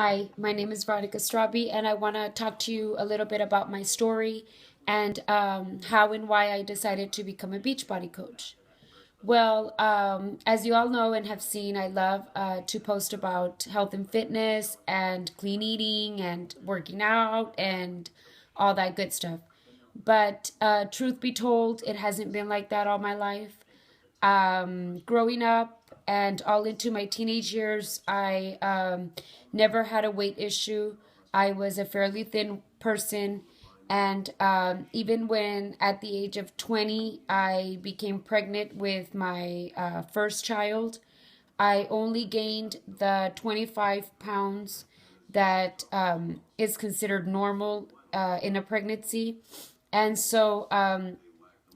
Hi, my name is Veronica Straube, and I want to talk to you a little bit about my story and how and why I decided to become a Beachbody coach. Well, as you all know and have seen, I love to post about health and fitness and clean eating and working out and all that good stuff. But truth be told, it hasn't been like that all my life. Growing up and all into my teenage years, I never had a weight issue. I was a fairly thin person. And even when at the age of 20, I became pregnant with my first child, I only gained the 25 pounds that is considered normal in a pregnancy. And so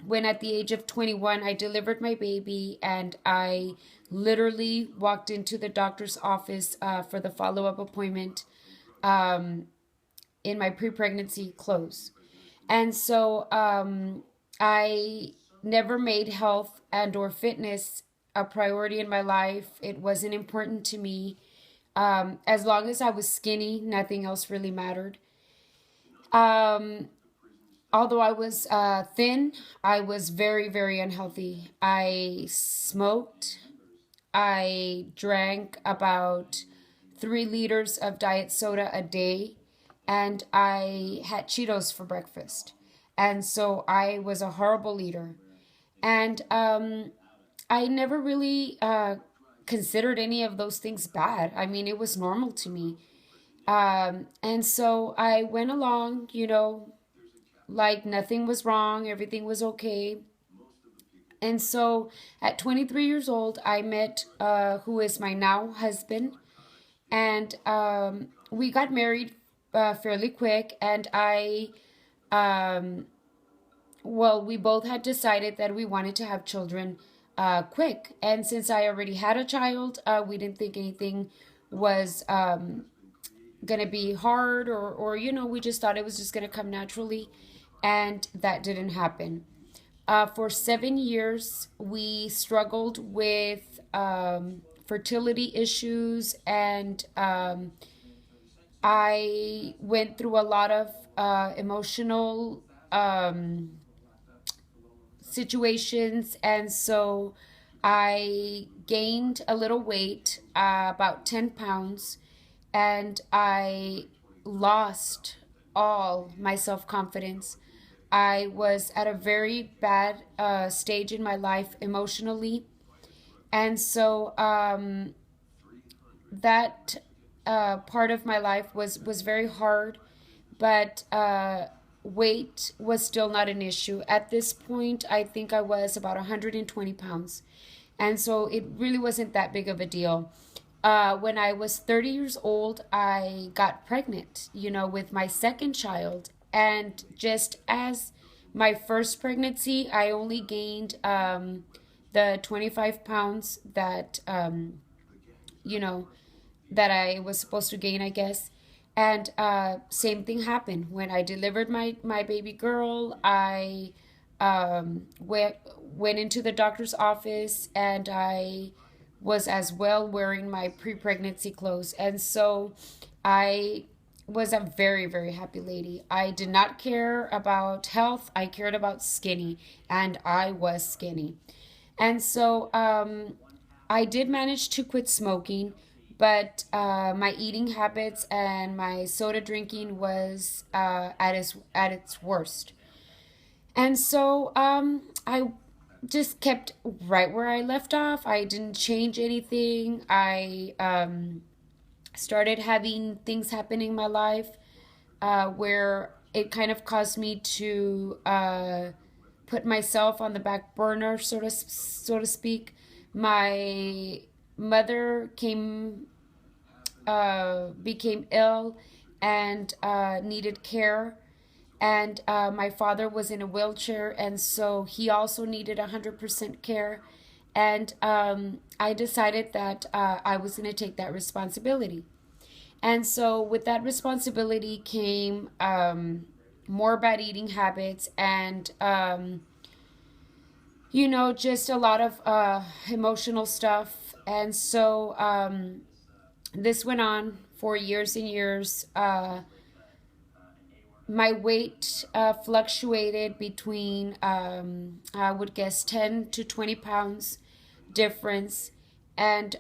when at the age of 21 I delivered my baby, and I literally walked into the doctor's office for the follow-up appointment in my pre-pregnancy clothes. And so I never made health and or fitness a priority in my life. It wasn't important to me. As long as I was skinny, nothing else really mattered. um, Although I was thin, I was very, very unhealthy. I smoked. I drank about 3 liters of diet soda a day, and I had Cheetos for breakfast. And so I was a horrible eater. And I never really considered any of those things bad. I mean, it was normal to me. And so I went along, like nothing was wrong, everything was okay. And so at 23 years old, I met who is my now husband, and we got married fairly quick. And um, we both had decided that we wanted to have children quick. And since I already had a child, we didn't think anything was going to be hard, or, we just thought it was just going to come naturally. And that didn't happen. For 7 years, we struggled with fertility issues, and I went through a lot of emotional situations, and so I gained a little weight, about 10 pounds, and I lost all my self confidence. I was at a very bad stage in my life emotionally. And so that part of my life was very hard, but weight was still not an issue. At this point, I think I was about 120 pounds. And so it really wasn't that big of a deal. When I was 30 years old, I got pregnant, with my second child. And just as my first pregnancy, I only gained the 25 pounds you know, that I was supposed to gain, I guess. And same thing happened when I delivered my baby girl. I went into the doctor's office, and I was as well wearing my pre-pregnancy clothes. And so I was a very, very happy lady. I did not care about health. I cared about skinny, and I was skinny. And so I did manage to quit smoking, but my eating habits and my soda drinking was at its worst. And so I just kept right where I left off. I didn't change anything. I started having things happen in my life where it kind of caused me to put myself on the back burner, so to speak. My mother became ill and needed care, and my father was in a wheelchair, and so he also needed 100% care. And I decided that I was going to take that responsibility. And so with that responsibility came more bad eating habits, and just a lot of emotional stuff. And so this went on for years and years. My weight fluctuated between, I would guess, 10 to 20 pounds difference. And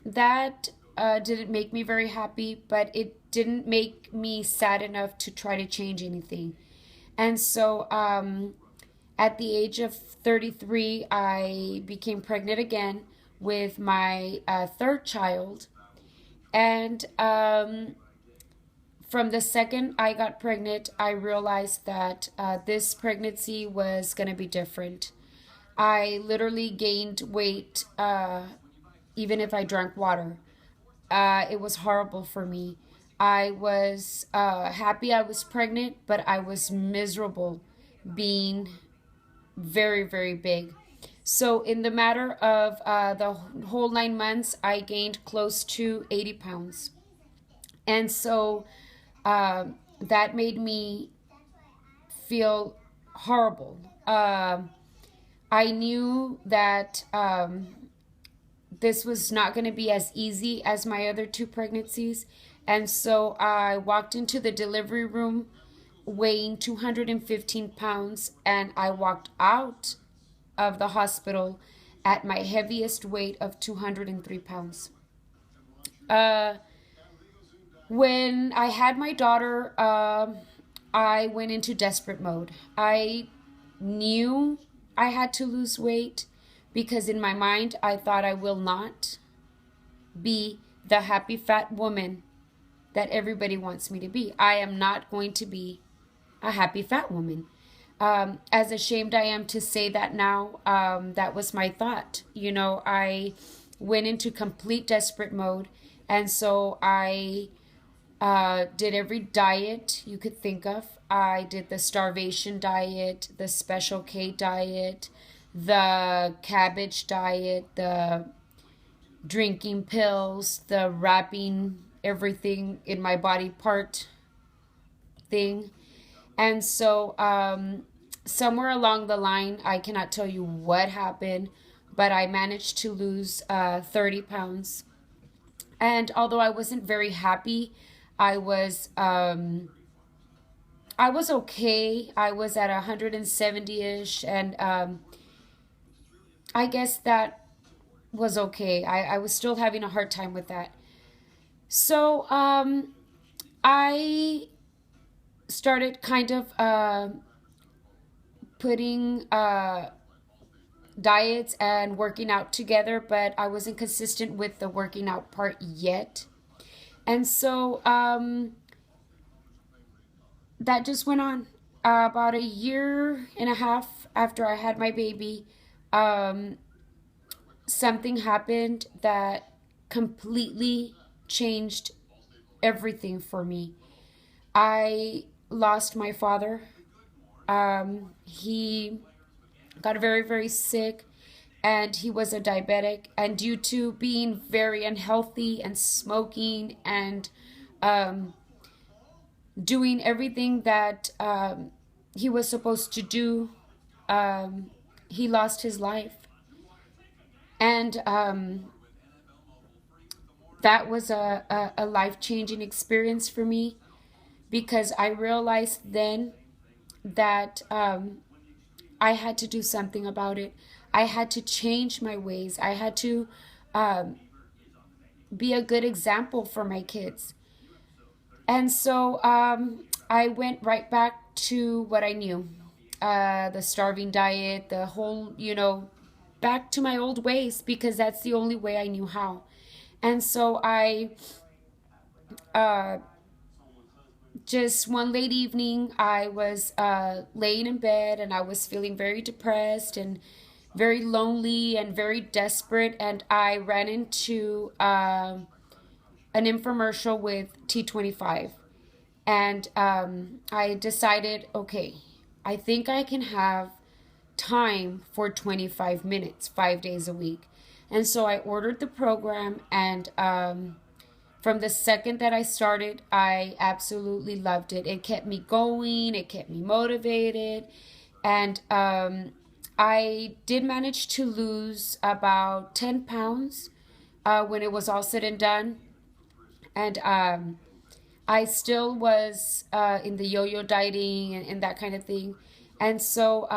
that didn't make me very happy, but it didn't make me sad enough to try to change anything. And so at the age of 33, I became pregnant again with my third child. And from the second I got pregnant, I realized that this pregnancy was going to be different. I literally gained weight even if I drank water. It was horrible for me. I was happy I was pregnant, but I was miserable being very, very big. So, in the matter of the whole 9 months, I gained close to 80 pounds. And so that made me feel horrible. I knew that this was not going to be as easy as my other two pregnancies. And so I walked into the delivery room weighing 215 pounds, and I walked out of the hospital at my heaviest weight of 203 pounds. Uh, when I had my daughter, I went into desperate mode. I knew I had to lose weight because in my mind I thought I will not be the happy fat woman that everybody wants me to be. I am not going to be a happy fat woman. As ashamed I am to say that now, that was my thought. You know, I went into complete desperate mode. And so I did every diet you could think of. I did the starvation diet, the Special K diet, the cabbage diet, the drinking pills, the wrapping everything in my body part thing. And so somewhere along the line, I cannot tell you what happened, but I managed to lose 30 pounds. And although I wasn't very happy, I was okay. I was at 170-ish, and I guess that was okay. I was still having a hard time with that. So I started kind of putting diets and working out together, but I wasn't consistent with the working out part yet. And so that just went on. About a year and a half after I had my baby, something happened that completely changed everything for me. I lost my father. He got very, very sick, and he was a diabetic. And due to being very unhealthy and smoking and doing everything that he was supposed to do, he lost his life. And that was a life-changing experience for me because I realized then that I had to do something about it. I had to change my ways. I had to be a good example for my kids. And so I went right back to what I knew. The starving diet, the whole, back to my old ways because that's the only way I knew how. And so I just one late evening, I was laying in bed and I was feeling very depressed and very lonely and very desperate. And I ran into an infomercial with T25. And I decided, okay, I think I can have time for 25 minutes, 5 days a week. And so I ordered the program, and from the second that I started, I absolutely loved it. It kept me going, it kept me motivated, and I did manage to lose about 10 pounds when it was all said and done. And I still was in the yo-yo dieting and that kind of thing. And so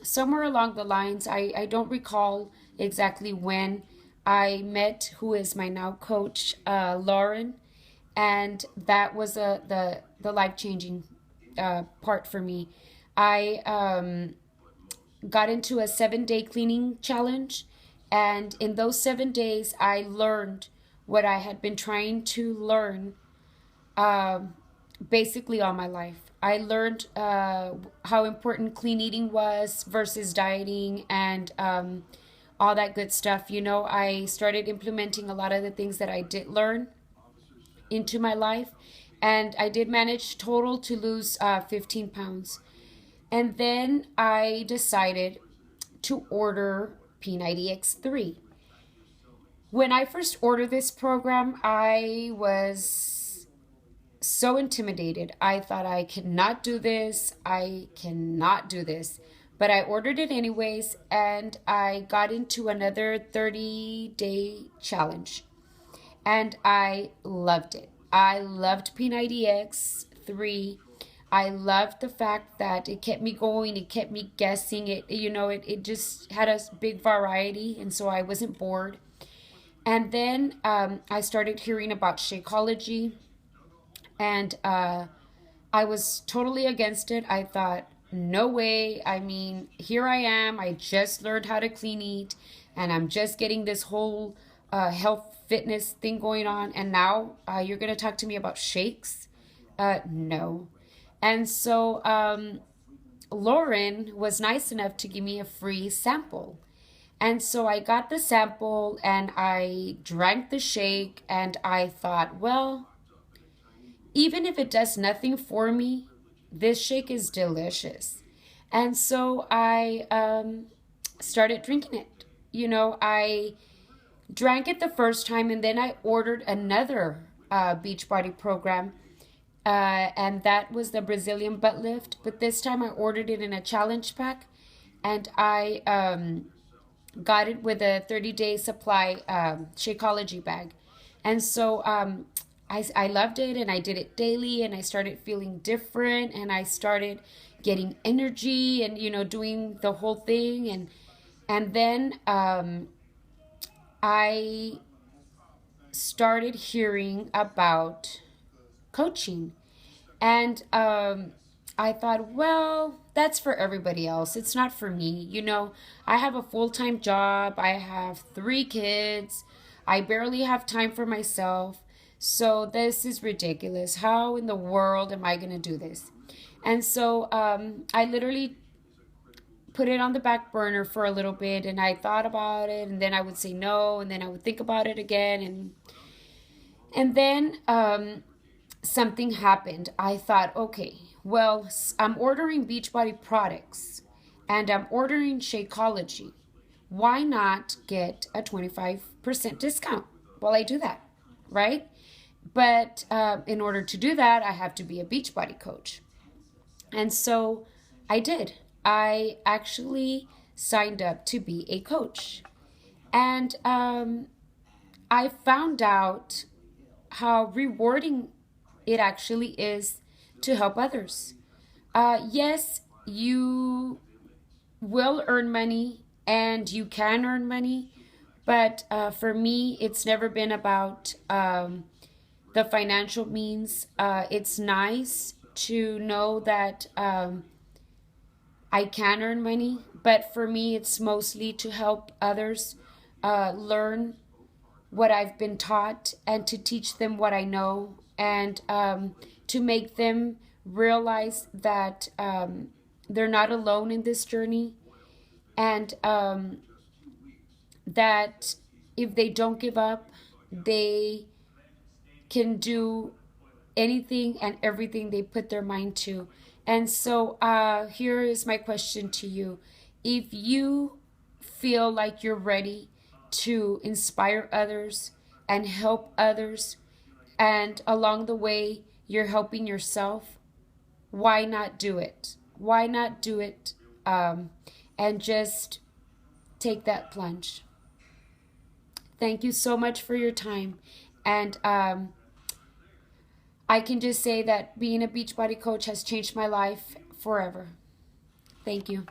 somewhere along the lines, I don't recall exactly when I met who is my now coach, Lauren, and that was the life changing part for me. I got into a 7 day cleaning challenge, and in those 7 days, I learned what I had been trying to learn basically all my life. I learned how important clean eating was versus dieting and all that good stuff. You know, I started implementing a lot of the things that I did learn into my life, and I did manage total to lose 15 pounds. And then I decided to order P90X3. When I first ordered this program, I was so intimidated. I thought, I cannot do this. I cannot do this. But I ordered it anyways, and I got into another 30-day challenge. And I loved it. I loved P90X3. I loved the fact that it kept me going, it kept me guessing, it just had a big variety, and so I wasn't bored. And then I started hearing about Shakeology, and I was totally against it. I thought, no way. I mean, here I am. I just learned how to clean eat, and I'm just getting this whole health fitness thing going on. And now you're going to talk to me about shakes? No. And so Lauren was nice enough to give me a free sample. And so I got the sample and I drank the shake, and I thought, well, even if it does nothing for me, this shake is delicious. And so I started drinking it. I drank it the first time, and then I ordered another Beachbody program. And that was the Brazilian butt lift. But this time I ordered it in a challenge pack, and I got it with a 30-day supply Shakeology bag. And so I loved it, and I did it daily, and I started feeling different, and I started getting energy and, doing the whole thing. And then I started hearing about coaching. And I thought, well, that's for everybody else. It's not for me. I have a full-time job. I have 3 kids. I barely have time for myself. So this is ridiculous. How in the world am I going to do this? And so I literally put it on the back burner for a little bit, and I thought about it, and then I would say no, and then I would think about it again, and then something happened. I thought, okay, well, I'm ordering Beachbody products, and I'm ordering Shakeology. Why not get a 25% discount while I do that, right? But in order to do that, I have to be a Beachbody coach. And so I did. I actually signed up to be a coach. And I found out how rewarding it actually is to help others. Yes, you will earn money, and you can earn money, but for me, it's never been about the financial means. It's nice to know that I can earn money, but for me, it's mostly to help others learn what I've been taught, and to teach them what I know, and to make them realize that they're not alone in this journey, and that if they don't give up, they can do anything and everything they put their mind to. And so here is my question to you. If you feel like you're ready to inspire others and help others, and along the way you're helping yourself, why not do it? Why not do it and just take that plunge? Thank you so much for your time. And I can just say that being a Beachbody coach has changed my life forever. Thank you.